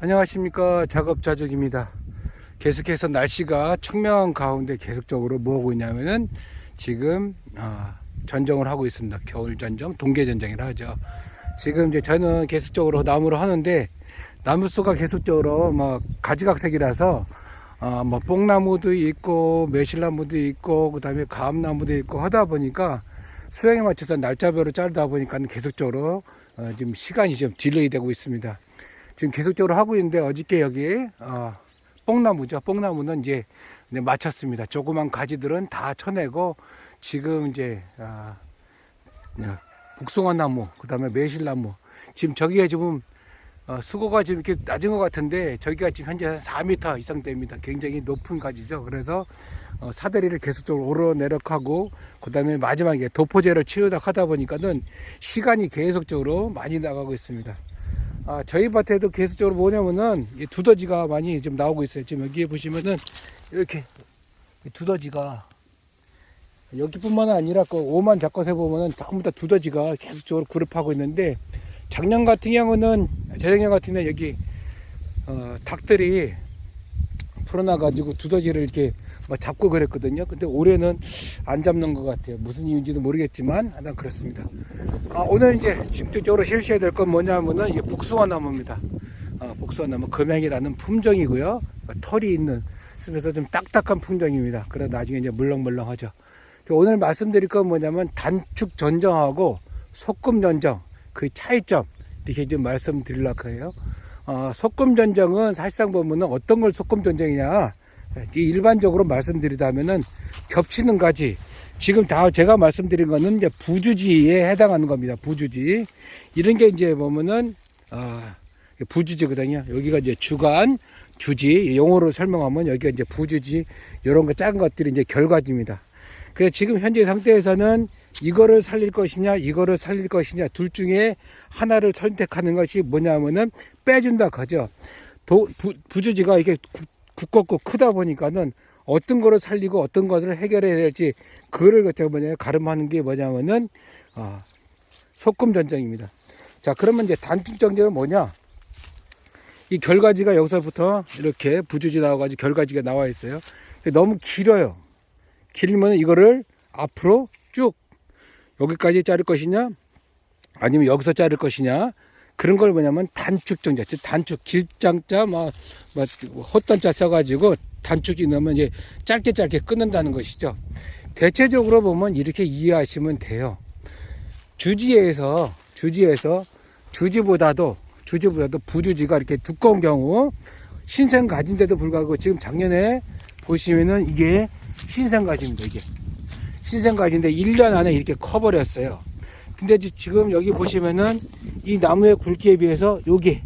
안녕하십니까. 작업자족입니다. 계속해서 날씨가 청명한 가운데 계속적으로 뭐 하고 있냐면은 지금 전정을 하고 있습니다. 겨울 전정, 동계 전정이라 하죠. 지금 이제 저는 계속적으로 나무를 하는데 나무수가 계속적으로 뭐 가지각색이라서 뭐 뽕나무도 있고 매실나무도 있고 그다음에 가음나무도 있고 하다 보니까 수량에 맞춰서 날짜별로 자르다 보니까 계속적으로 지금 시간이 좀 딜레이 되고 있습니다. 지금 계속적으로 하고 있는데 어저께 여기 뽕나무죠. 뽕나무는 이제 마쳤습니다. 조그만 가지들은 다 쳐내고 지금 이제 복숭아나무, 그다음에 매실나무. 지금 저기가 지금 수고가 지금 이렇게 낮은 것 같은데 저기가 지금 현재 한 4m 이상 됩니다. 굉장히 높은 가지죠. 그래서 사다리를 계속적으로 오르내락하고 그다음에 마지막에 도포제를 치우다 하다 보니까는 시간이 계속적으로 많이 나가고 있습니다. 저희 밭에도 계속적으로 뭐냐면은 두더지가 많이 좀 나오고 있어요. 지금 여기에 보시면은 이렇게 두더지가 여기뿐만 아니라 그 오만 잡것에 보면은 전부 다 두더지가 계속적으로 그룹하고 있는데 작년 같은 경우는 재작년 같은 경우는 여기 닭들이 풀어놔가지고 두더지를 이렇게 잡고 그랬거든요. 근데 올해는 안 잡는 것 같아요. 무슨 이유인지도 모르겠지만 하여튼 그렇습니다. 오늘 이제 집중적으로 실시해야 될 건 뭐냐면은 이게 복숭아나무입니다. 복숭아나무 금양이라는 품종이고요. 털이 있는 숲에서 좀 딱딱한 품종입니다. 그래 나중에 이제 물렁물렁하죠. 오늘 말씀드릴 건 뭐냐면 단축 전정하고 소금 전정 그 차이점 이렇게 좀 말씀드리려고 해요. 소금 전정은 사실상 보면은 어떤 걸 소금 전정이냐 일반적으로 말씀드리자면은 겹치는 가지 지금 다 제가 말씀드린 거는 이제 부주지에 해당하는 겁니다. 부주지 이런 게 이제 보면은 부주지거든요. 여기가 이제 주간 주지 용어로 설명하면 여기가 이제 부주지 이런 거 작은 것들이 이제 결과지입니다. 그래서 지금 현재 상태에서는 이거를 살릴 것이냐 이거를 살릴 것이냐 둘 중에 하나를 선택하는 것이 뭐냐면은 빼준다 하죠. 부주지가 이게 두껍고 크다 보니까는 어떤 거를 살리고 어떤 것을 해결해야 될지 그거를 가름하는 게 뭐냐면은 소금 전정입니다. 자, 그러면 이제 단축 전정은 뭐냐? 이 결과지가 여기서부터 이렇게 부주지 나와가지고 결과지가 나와 있어요. 너무 길어요. 길면 이거를 앞으로 쭉 여기까지 자를 것이냐 아니면 여기서 자를 것이냐 그런 걸 뭐냐면 단축 정자, 단축 길장자 헛단자 써가지고 단축이 넣으면 이제 짧게 끊는다는 것이죠. 대체적으로 보면 이렇게 이해하시면 돼요. 주지보다도 부주지가 이렇게 두꺼운 경우 신생 가지인데도 불구하고 지금 작년에 보시면은 이게 신생 가지입니다. 이게 신생 가지인데 1년 안에 이렇게 커버렸어요. 근데 지금 여기 보시면은 이 나무의 굵기에 비해서 여기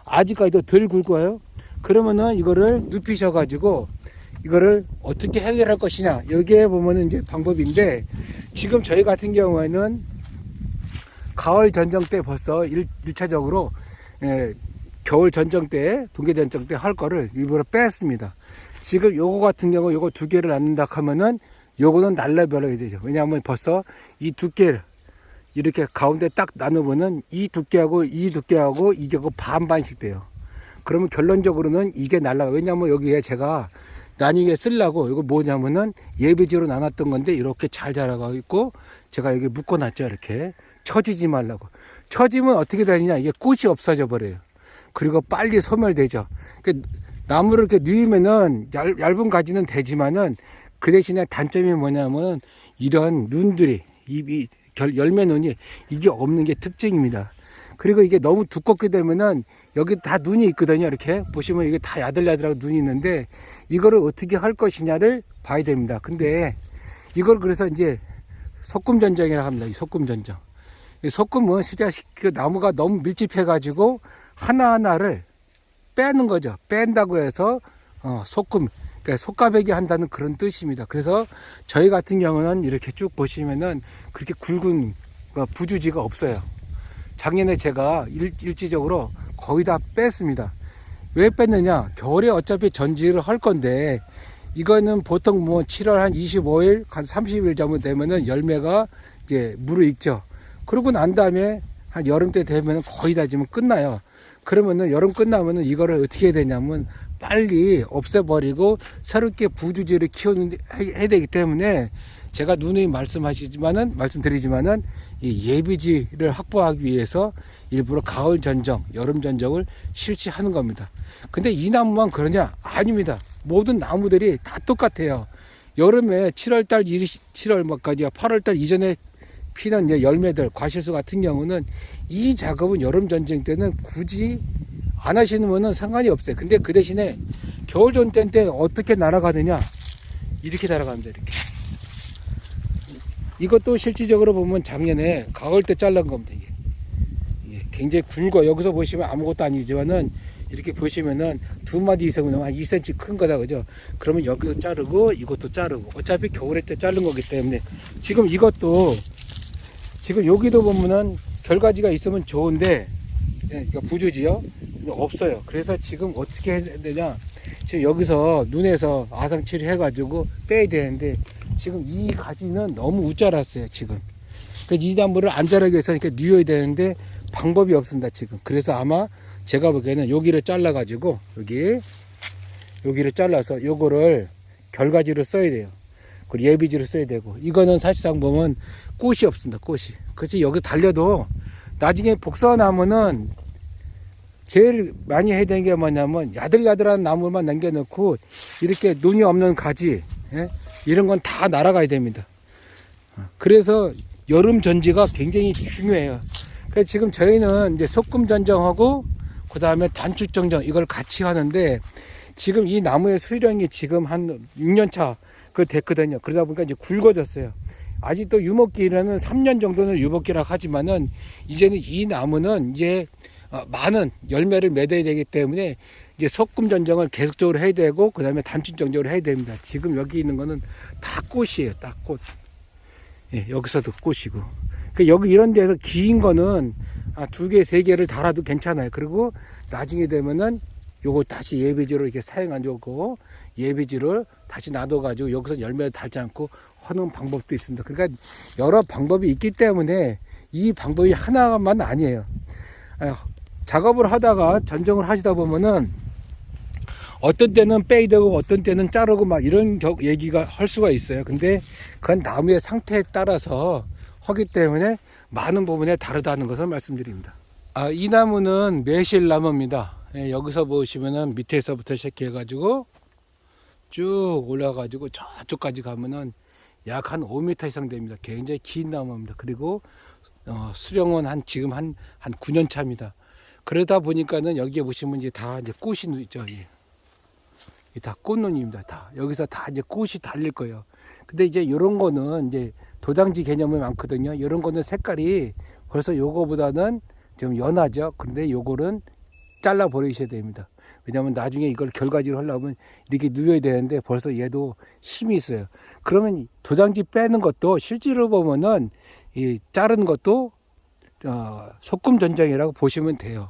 아직까지도 덜 굵어요. 그러면은 이거를 눕히셔가지고 이거를 어떻게 해결할 것이냐 여기에 보면은 이제 방법인데 지금 저희 같은 경우에는 가을 전정 때 벌써 1차적으로 겨울 전정 때 동계 전정 때 할 거를 일부러 뺐습니다. 지금 요거 같은 경우 요거 두 개를 낳는다 하면은 요거는 날라버려야 되죠. 왜냐하면 벌써 이 두께를 이렇게 가운데 딱 나누면은 이 두께하고 이게 반반씩 돼요. 그러면 결론적으로는 이게 날라가. 왜냐하면 여기에 제가 나중에 쓰려고 이거 뭐냐면은 예비지로 나눴던 건데 이렇게 잘 자라가고 있고 제가 여기 묶어놨죠. 이렇게 처지지 말라고. 처지면 어떻게 되느냐 이게 꽃이 없어져 버려요. 그리고 빨리 소멸되죠. 나무를 이렇게 누이면은 얇은 가지는 되지만은 그 대신에 단점이 뭐냐면 이런 눈들이 열매 눈이 이게 없는 게 특징입니다. 그리고 이게 너무 두껍게 되면은 여기 다 눈이 있거든요. 이렇게 보시면 이게 다 야들야들하고 눈이 있는데 이거를 어떻게 할 것이냐를 봐야 됩니다. 근데 이걸 그래서 이제 소금 전정이라고 합니다. 이 소금 전정. 이 소금은 진짜 그 나무가 너무 밀집해 가지고 하나하나를 빼는 거죠. 뺀다고 해서 소금 그러니까 속가배기 한다는 그런 뜻입니다. 그래서 저희 같은 경우는 이렇게 쭉 보시면은 그렇게 굵은 부주지가 없어요. 작년에 제가 일지적으로 거의 다 뺐습니다. 왜 뺐느냐? 겨울에 어차피 전지를 할 건데 이거는 보통 뭐 7월 한 25일, 한 30일 정도 되면은 열매가 이제 무르익죠. 그러고 난 다음에 한 여름 때 되면 거의 다 지금 끝나요. 그러면은 여름 끝나면은 이거를 어떻게 해야 되냐면 빨리 없애버리고 새롭게 부주지를 해야 되기 때문에 제가 누누이 말씀드리지만은 이 예비지를 확보하기 위해서 일부러 가을 전정, 여름 전정을 실시하는 겁니다. 근데 이 나무만 그러냐? 아닙니다. 모든 나무들이 다 똑같아요. 여름에 7월까지 8월달 이전에 피는 이제 열매들, 과실수 같은 경우는 이 작업은 여름 전쟁 때는 굳이 안 하시는 분은 상관이 없어요. 근데 그 대신에 겨울 전쟁 때 어떻게 날아가느냐? 이렇게 날아갑니다. 이렇게. 이것도 실질적으로 보면 작년에 가을 때 잘란 겁니다. 이게 굉장히 굵어. 여기서 보시면 아무것도 아니지만은 이렇게 보시면은 두 마디 이상은 한 2cm 큰 거다, 그죠? 그러면 여기도 자르고 이것도 자르고 어차피 겨울에 때 자른 거기 때문에 지금 이것도 지금 여기도 보면은 결가지가 있으면 좋은데 그러니까 부주지요 없어요. 그래서 지금 어떻게 해야 되냐? 지금 여기서 눈에서 아상 처리해 가지고 빼야 되는데 지금 이 가지는 너무 우짜랐어요. 지금 이 나무를 안 자라기 위해서 이렇게 뉘어야 되는데 방법이 없습니다. 지금 그래서 아마 제가 보기에는 여기를 잘라 가지고 여기를 잘라서 요거를 결가지로 써야 돼요. 그리고 예비지로 써야 되고 이거는 사실상 보면 꽃이 없습니다. 꽃이. 그렇지 여기 달려도 나중에 복사나무는 제일 많이 해야 되는 게 뭐냐면 야들야들한 나무만 남겨놓고 이렇게 눈이 없는 가지 이런 건 다 날아가야 됩니다. 그래서 여름 전지가 굉장히 중요해요. 그래서 지금 저희는 이제 소금 전정하고 그 다음에 단축 전정 이걸 같이 하는데 지금 이 나무의 수령이 지금 한 6년차 됐거든요. 그러다 보니까 이제 굵어졌어요. 아직도 유목기라는 3년 정도는 유목기라 하지만은 이제는 이 나무는 이제 많은 열매를 맺어야 되기 때문에 이제 소금 전정을 계속적으로 해야 되고 그 다음에 단축 전정을 해야 됩니다. 지금 여기 있는 거는 다 꽃이에요. 딱 꽃. 예, 여기서도 꽃이고. 여기 이런 데서 긴 거는 2개, 3개를 달아도 괜찮아요. 그리고 나중에 되면은 요거 다시 예비지로 이렇게 사용하고 예비지를 다시 놔둬가지고 여기서 열매를 달지 않고 하는 방법도 있습니다. 그러니까 여러 방법이 있기 때문에 이 방법이 하나만 아니에요. 작업을 하다가 전정을 하시다 보면은 어떤 때는 빼야 되고 어떤 때는 자르고 막 이런 얘기가 할 수가 있어요. 근데 그건 나무의 상태에 따라서 하기 때문에 많은 부분에 다르다는 것을 말씀드립니다. 이 나무는 매실나무입니다. 여기서 보시면은 밑에서부터 시작해 가지고 쭉 올라가 가지고 저쪽까지 가면은 약 한 5m 이상 됩니다. 굉장히 긴 나무입니다. 그리고 수령은 지금 한 9년 차입니다. 그러다 보니까는 여기에 보시면 이제 다 이제 꽃이 있죠. 다 꽃눈입니다. 다 여기서 다 이제 꽃이 달릴 거예요. 근데 이제 이런 거는 이제 도장지 개념이 많거든요. 이런 거는 색깔이 벌써 요거보다는 좀 연하죠. 근데 요거는 잘라 버리셔야 됩니다. 왜냐하면 나중에 이걸 결가지로 하려면 이렇게 누워야 되는데 벌써 얘도 힘이 있어요. 그러면 도장지 빼는 것도 실제로 보면은 이 자른 것도 소금 전쟁이라고 보시면 돼요.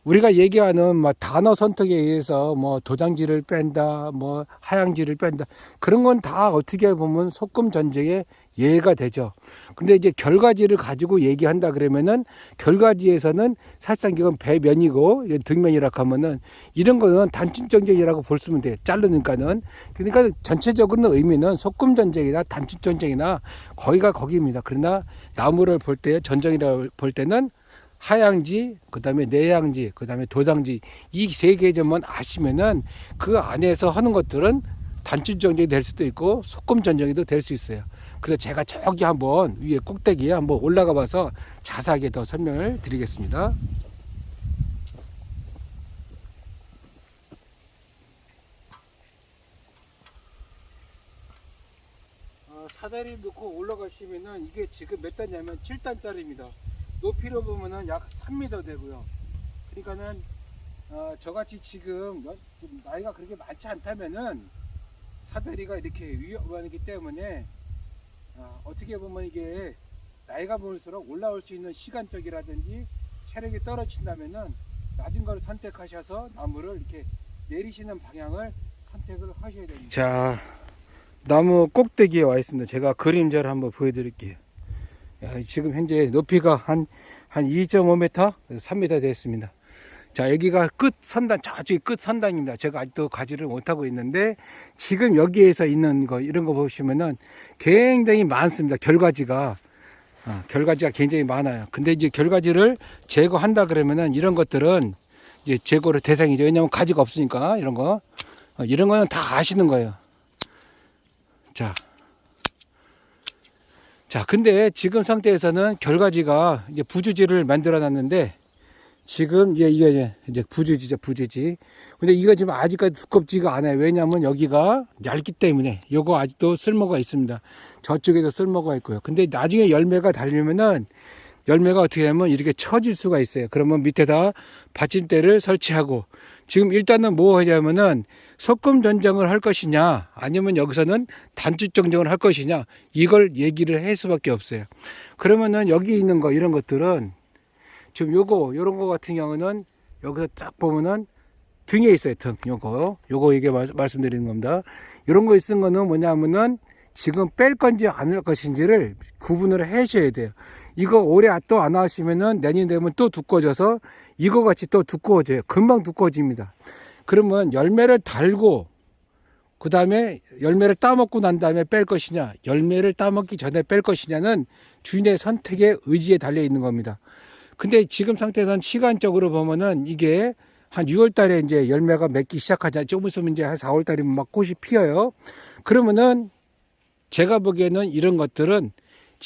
우리가 얘기하는 단어 선택에 의해서 도장지를 뺀다, 하향지를 뺀다. 그런 건 다 어떻게 보면 소금 전쟁의 예가 되죠. 근데 이제 결가지를 가지고 얘기한다 그러면은 결가지에서는 사실상 이건 배면이고 등면이라고 하면은 이런 거는 단축 전쟁이라고 볼 수면 돼요. 자르니까는. 그러니까 전체적으로 의미는 소금 전쟁이나 단축 전쟁이나 거기가 거기입니다. 그러나 나무를 볼 때 전쟁이라고 볼 때는 하향지, 그 다음에 내향지, 그 다음에 도장지 이 세 개점만 아시면은 그 안에서 하는 것들은 단축 전쟁이 될 수도 있고 소금 전쟁이도 될 수 있어요. 그래서 제가 저기 한번 위에 꼭대기에 한번 올라가 봐서 자세하게 더 설명을 드리겠습니다. 사다리 놓고 올라가시면은 이게 지금 몇 단냐면 7단짜리입니다. 높이로 보면은 약 3m 되고요. 그러니까는 저같이 지금 나이가 그렇게 많지 않다면은 사다리가 이렇게 위험하기 때문에 어떻게 보면 이게 나이가 먹을수록 올라올 수 있는 시간적이라든지 체력이 떨어진다면은 낮은 걸 선택하셔서 나무를 이렇게 내리시는 방향을 선택을 하셔야 됩니다. 자, 나무 꼭대기에 와 있습니다. 제가 그림자를 한번 보여드릴게요. 지금 현재 높이가 한 2.5m, 3m 됐습니다. 자, 여기가 끝 선단, 저쪽이 끝 선단입니다. 제가 아직도 가지를 못하고 있는데, 지금 여기에서 있는 거, 이런 거 보시면은 굉장히 많습니다. 결과지가. 결과지가 굉장히 많아요. 근데 이제 결과지를 제거한다 그러면은 이런 것들은 이제 제거를 대상이죠. 왜냐면 가지가 없으니까, 이런 거. 이런 거는 다 아시는 거예요. 자. 자, 근데 지금 상태에서는 결과지가 이제 부주지를 만들어 놨는데, 지금 이게 이제 부주지죠, 부주지. 근데 이거 지금 아직까지 두껍지가 않아요. 왜냐면 여기가 얇기 때문에. 요거 아직도 쓸모가 있습니다. 저쪽에도 쓸모가 있고요. 근데 나중에 열매가 달리면은 열매가 어떻게 하면 이렇게 처질 수가 있어요. 그러면 밑에다 받침대를 설치하고, 지금 일단은 뭐 하냐면은 소금 전정을 할 것이냐, 아니면 여기서는 단축 전정을 할 것이냐, 이걸 얘기를 할 수밖에 없어요. 그러면은 여기 있는 거, 이런 것들은 지금 요런 거 같은 경우는 여기서 딱 보면은 등에 있어요. 등. 요거 이게 말씀드리는 겁니다. 요런 거 있는 거는 뭐냐면은 지금 뺄 건지 안 뺄 것인지를 구분을 하셔야 돼요. 이거 올해 또 안 하시면은 내년 되면 또 두꺼워져서 이거 같이 또 두꺼워져요. 금방 두꺼워집니다. 그러면 열매를 달고, 그 다음에 열매를 따먹고 난 다음에 뺄 것이냐, 열매를 따먹기 전에 뺄 것이냐는 주인의 선택의 의지에 달려 있는 겁니다. 근데 지금 상태에서는 시간적으로 보면은 이게 한 6월 달에 이제 열매가 맺기 시작하자. 조금 있으면 이제 한 4월 달이면 막 꽃이 피어요. 그러면은 제가 보기에는 이런 것들은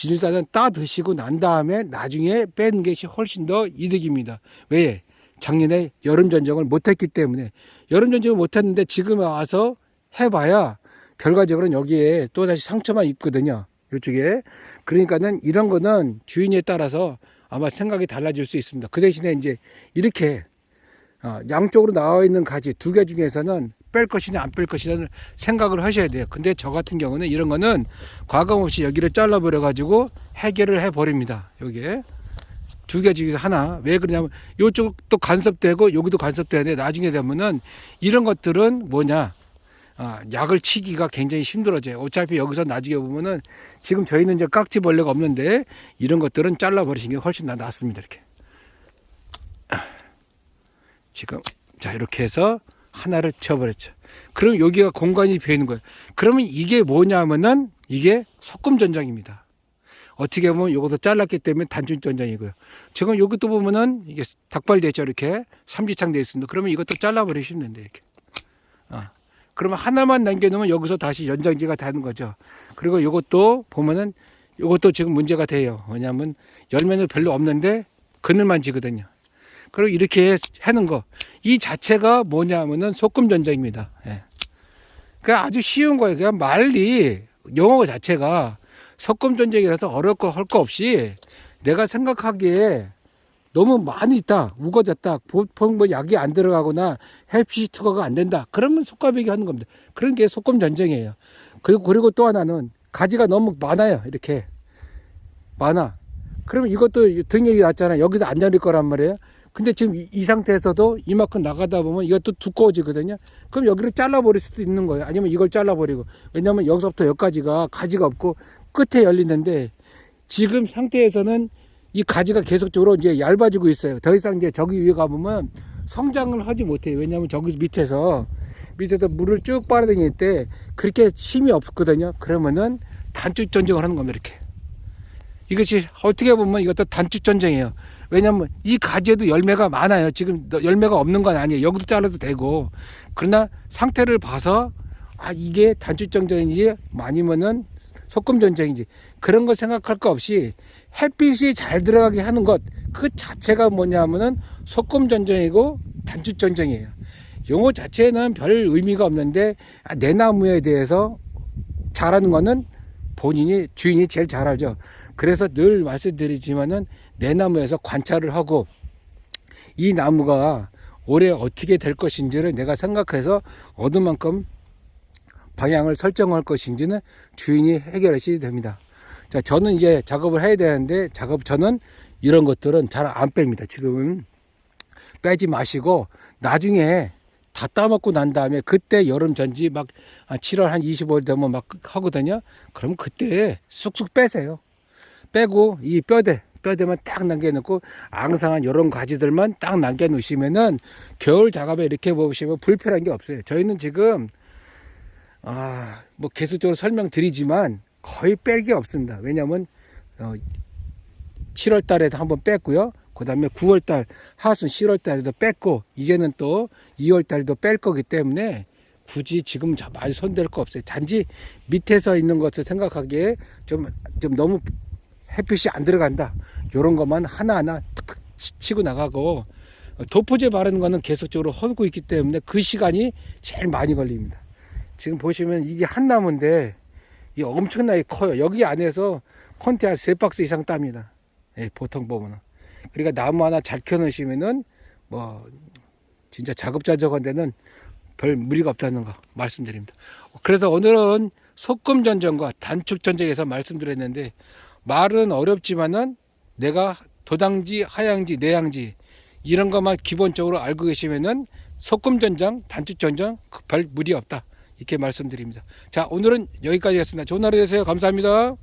일단은 따 드시고 난 다음에 나중에 빼는 것이 훨씬 더 이득입니다. 왜? 작년에 여름 전정을 못했기 때문에. 여름 전정을 못했는데 지금 와서 해봐야 결과적으로는 여기에 또다시 상처만 입거든요. 이쪽에. 그러니까는 이런 거는 주인에 따라서 아마 생각이 달라질 수 있습니다. 그 대신에 이제 이렇게 양쪽으로 나와 있는 가지 두 개 중에서는 뺄 것이냐 안 뺄 것이냐를 생각을 하셔야 돼요. 근데 저 같은 경우는 이런 거는 과감 없이 여기를 잘라버려 가지고 해결을 해버립니다. 여기에 두 개 중에서 하나. 왜 그러냐면 이쪽도 간섭되고 여기도 간섭돼야 돼. 나중에 되면은 이런 것들은 뭐냐, 약을 치기가 굉장히 힘들어져요. 어차피 여기서 나중에 보면은 지금 저희는 이제 깍지벌레가 없는데 이런 것들은 잘라버리시는 게 훨씬 낫습니다. 이렇게. 지금 자, 이렇게 해서 하나를 쳐버렸죠. 그럼 여기가 공간이 비어 있는 거예요. 그러면 이게 뭐냐면은 이게 소금 전장입니다. 어떻게 보면 이것도 잘랐기 때문에 단순 전장이고요. 지금 이것도 보면은 이게 닭발됐죠. 이렇게 삼지창 되어 있습니다. 그러면 이것도 잘라버리시면 된대. 이렇게. 그러면 하나만 남겨놓으면 여기서 다시 연장지가 되는 거죠. 그리고 이것도 보면은 이것도 지금 문제가 돼요. 왜냐하면 열매는 별로 없는데 그늘만 지거든요. 그리고 이렇게 하는 거, 이 자체가 뭐냐면은 소금 전장입니다. 예. 그냥 아주 쉬운 거예요. 그냥 말리 용어 자체가 소금 전쟁이라서 어렵고 할 거 없이 내가 생각하기에 너무 많이 있다, 우거졌다, 보통 뭐 약이 안 들어가거나 햇빛이 투과가 안 된다, 그러면 속가배기 하는 겁니다. 그런 게 소금 전쟁이에요. 그리고 또 하나는 가지가 너무 많아요. 이렇게 많아. 그러면 이것도 등액이 났잖아요. 여기도 안 열릴 거란 말이에요. 근데 지금 이 상태에서도 이만큼 나가다 보면 이것도 두꺼워지거든요. 그럼 여기를 잘라버릴 수도 있는 거예요. 아니면 이걸 잘라버리고. 왜냐면 여기서부터 여기까지가 가지가 없고 끝에 열리는데, 지금 상태에서는 이 가지가 계속적으로 이제 얇아지고 있어요. 더 이상 이제 저기 위에 가보면 성장을 하지 못해요. 왜냐면 저기 밑에서 물을 쭉 빨아들일 때 그렇게 힘이 없거든요. 그러면은 단축 전쟁을 하는 겁니다. 이렇게. 이것이 어떻게 보면 이것도 단축 전쟁이에요. 왜냐면 이 가지에도 열매가 많아요. 지금 열매가 없는 건 아니에요. 여기도 잘라도 되고. 그러나 상태를 봐서 이게 단축 전쟁인지 아니면은 소금 전쟁인지 그런 거 생각할 거 없이 햇빛이 잘 들어가게 하는 것, 그 자체가 뭐냐면은 소금 전쟁이고 단축 전쟁이에요. 용어 자체는 별 의미가 없는데 내 나무에 대해서 잘하는 거는 주인이 제일 잘 알죠. 그래서 늘 말씀드리지만은 내 나무에서 관찰을 하고 이 나무가 올해 어떻게 될 것인지를 내가 생각해서 어느 만큼 방향을 설정할 것인지는 주인이 해결하셔야 됩니다. 자, 저는 이제 작업을 해야 되는데 저는 이런 것들은 잘 안 뺍니다. 지금은 빼지 마시고 나중에 다 따먹고 난 다음에 그때 여름 전지 막 7월 한 25일 되면 막 하거든요. 그럼 그때 쑥쑥 빼세요. 빼고 이 뼈대 뼈대만 딱 남겨놓고 앙상한 이런 가지들만 딱 남겨놓으시면은 겨울 작업에 이렇게 보시면 불편한 게 없어요. 저희는 지금 뭐 계속적으로 설명드리지만 거의 뺄 게 없습니다. 왜냐하면 7월 달에도 한번 뺐고요. 그 다음에 9월 달 하순 10월 달에도 뺐고 이제는 또 2월 달도 뺄 거기 때문에 굳이 지금 많이 손댈 거 없어요. 단지 밑에서 있는 것을 생각하기에 좀 너무 햇빛이 안 들어간다. 이런 것만 하나하나 탁탁 치고 나가고 도포제 바르는 거는 계속적으로 하고 있기 때문에 그 시간이 제일 많이 걸립니다. 지금 보시면 이게 한 나무인데 이 엄청나게 커요. 여기 안에서 컨테 한 3박스 이상 땁니다. 예, 보통 보면은. 그러니까 나무 하나 잘 켜놓으시면은 뭐 진짜 작업자적한 데는 별 무리가 없다는 거 말씀드립니다. 그래서 오늘은 소금 전쟁과 단축 전쟁에서 말씀드렸는데 말은 어렵지만은 내가 도당지, 하양지, 내양지 이런 것만 기본적으로 알고 계시면은 소금 전쟁, 단축 전쟁 별 무리 없다 이렇게 말씀드립니다. 자, 오늘은 여기까지 하겠습니다. 좋은 하루 되세요. 감사합니다.